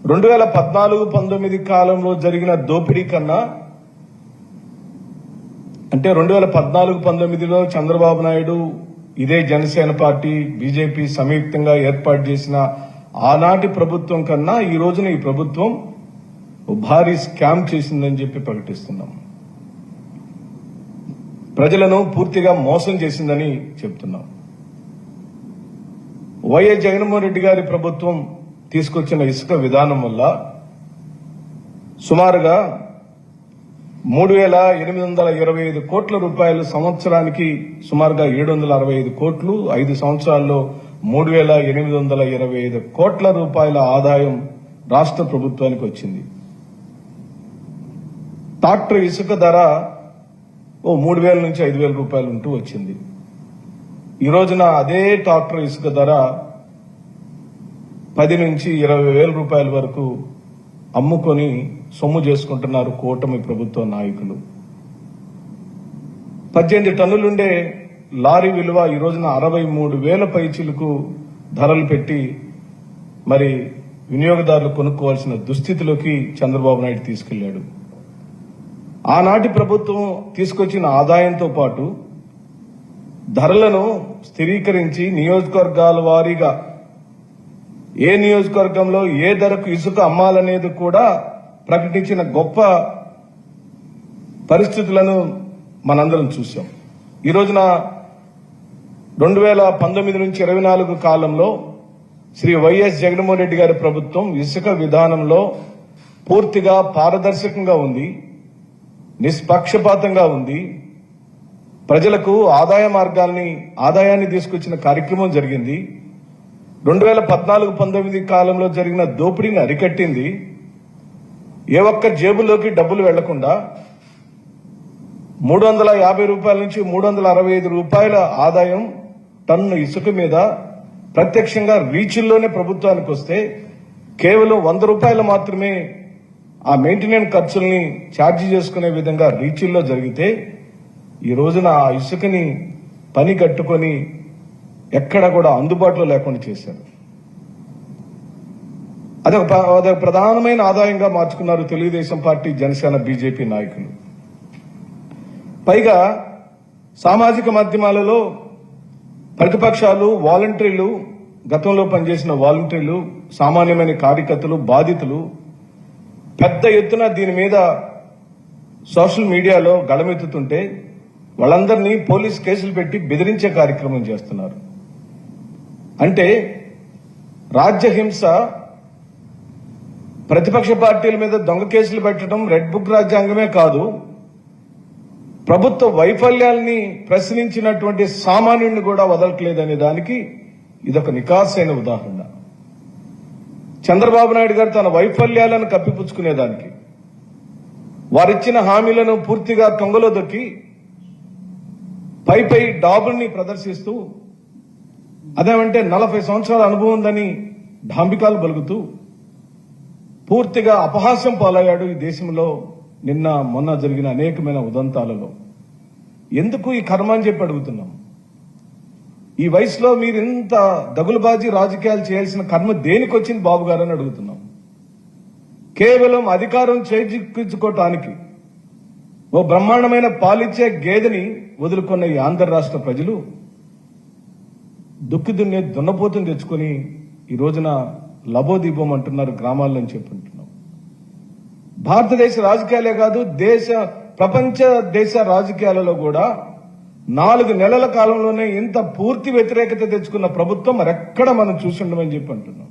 2014-19 కాలంలో జరిగిన దోపిడీ కన్నా అంటే 2014-19లో చంద్రబాబు నాయుడు ఇదే జనసేన పార్టీ బీజేపీ సంయుక్తంగా ఏర్పాటు చేసిన ఆనాటి ప్రభుత్వం కన్నా ఈ రోజున ఈ ప్రభుత్వం భారీ స్కామ్ చేసిందని చెప్పి ప్రకటిస్తున్నాం. ప్రజలను పూర్తిగా మోసం చేసిందని చెప్తున్నాం. వైఎస్ జగన్మోహన్ రెడ్డి గారి ప్రభుత్వం తీసుకొచ్చిన ఇసుక విధానం వల్ల సుమారుగా 3,825 కోట్ల రూపాయలు, సంవత్సరానికి సుమారుగా 765 కోట్లు, 5 సంవత్సరాల్లో 3,825 కోట్ల రూపాయల ఆదాయం రాష్ట్ర ప్రభుత్వానికి వచ్చింది. ట్రాక్టర్ ఇసుక ధర 3,000 నుంచి 5,000 రూపాయలు ఉంటూ వచ్చింది. ఈ రోజున అదే ట్రాక్టర్ ఇసుక ధర 10 నుంచి 20,000 రూపాయల వరకు అమ్ముకొని సొమ్ము చేసుకుంటున్నారు కూటమి ప్రభుత్వ నాయకులు. 18 టన్నులుండే లారీ విలువ ఈ రోజున 63,000 పైచిలకు ధరలు పెట్టి మరి వినియోగదారులు కొనుక్కోవాల్సిన దుస్థితిలోకి చంద్రబాబు నాయుడు తీసుకెళ్లాడు. ఆనాటి ప్రభుత్వం తీసుకొచ్చిన ఆదాయంతో పాటు ధరలను స్థిరీకరించి నియోజకవర్గాల వారీగా ఏ నియోజకవర్గంలో ఏ ధరకు ఇసుక అమ్మాలనేది కూడా ప్రకటించిన గొప్ప పరిస్థితులను మనందరం చూశాం. ఈ రోజున 2019 నుంచి 24 కాలంలో శ్రీ వైఎస్ జగన్మోహన్ రెడ్డి గారి ప్రభుత్వం ఇసుక విధానంలో పూర్తిగా పారదర్శకంగా ఉంది, నిష్పక్షపాతంగా ఉంది. ప్రజలకు ఆదాయాన్ని తీసుకొచ్చిన కార్యక్రమం జరిగింది. 2014-19 కాలంలో జరిగిన దోపిడీని అరికట్టింది. ఏ ఒక్క జేబులోకి డబ్బులు వెళ్లకుండా 350 రూపాయల నుంచి 365 రూపాయల ఆదాయం టన్ను ఇసుక మీద ప్రత్యక్షంగా రీచుల్లోనే ప్రభుత్వానికి వస్తే కేవలం 100 రూపాయలు మాత్రమే ఆ మెయింటెనెన్స్ ఖర్చుల్ని ఛార్జీ చేసుకునే విధంగా రీచుల్లో జరిగితే ఈ రోజున ఆ ఇసుకని పని కట్టుకొని ఎక్కడ కూడా అందుబాటులో లేకుండా చేశారు. అదొక ప్రధానమైన ఆదాయంగా మార్చుకున్నారు తెలుగుదేశం పార్టీ, జనసేన, బీజేపీ నాయకులు. పైగా సామాజిక మాధ్యమాలలో ప్రతిపక్షాలు, వాలంటీర్లు, గతంలో పనిచేసిన వాలంటీర్లు, సామాన్యమైన కార్యకర్తలు, బాధితులు పెద్ద ఎత్తున దీని మీద సోషల్ మీడియాలో గళమెత్తుతుంటే వాళ్ళందరినీ పోలీస్ కేసులు పెట్టి బెదిరించే కార్యక్రమం చేస్తున్నారు. అంటే రాజ్యహింస, ప్రతిపక్ష పార్టీల మీద దొంగ కేసులు పెట్టడం రెడ్ బుక్ రాజ్యాంగమే కాదు, ప్రభుత్వ వైఫల్యాల్ని ప్రశ్నించినటువంటి సామాన్యుడిని కూడా వదలట్లేదనే దానికి ఇదొక నికాసైన ఉదాహరణ. చంద్రబాబు నాయుడు గారు తన వైఫల్యాలను కప్పిపుచ్చుకునేదానికి, వారిచ్చిన హామీలను పూర్తిగా తొంగలో దొక్కి పై డాబుల్ని ప్రదర్శిస్తూ అదేమంటే 40 సంవత్సరాల అనుభవం ఉందని ఢాంబికాలు బలుగుతూ పూర్తిగా అపహాస్యం పాలయ్యాడు ఈ దేశంలో నిన్న మొన్న జరిగిన అనేకమైన ఉదంతాలలో. ఎందుకు ఈ కర్మ అని చెప్పి అడుగుతున్నాం. ఈ వయసులో మీరు ఇంత దగులుబాజీ రాజకీయాలు చేయాల్సిన కర్మ దేనికి వచ్చింది బాబు గారు అని అడుగుతున్నాం. కేవలం అధికారం చేజిక్కించుకోవటానికి ఓ బ్రహ్మాండమైన పాలిచ్చే గేదెని వదులుకున్న ఈ ఆంధ్ర రాష్ట్ర ప్రజలు దుక్కి దున్నపోతుని తెచ్చుకొని ఈ రోజున లబోదీపం అంటున్నారు గ్రామాలని చెప్పుంటున్నాం. భారతదేశ రాజకీయాలే కాదు, ప్రపంచ దేశ రాజకీయాలలో కూడా 4 నెలల కాలంలోనే ఇంత పూర్తి వ్యతిరేకత తెచ్చుకున్న ప్రభుత్వం మరెక్కడ మనం చూసి ఉండమని చెప్పి అంటున్నాం.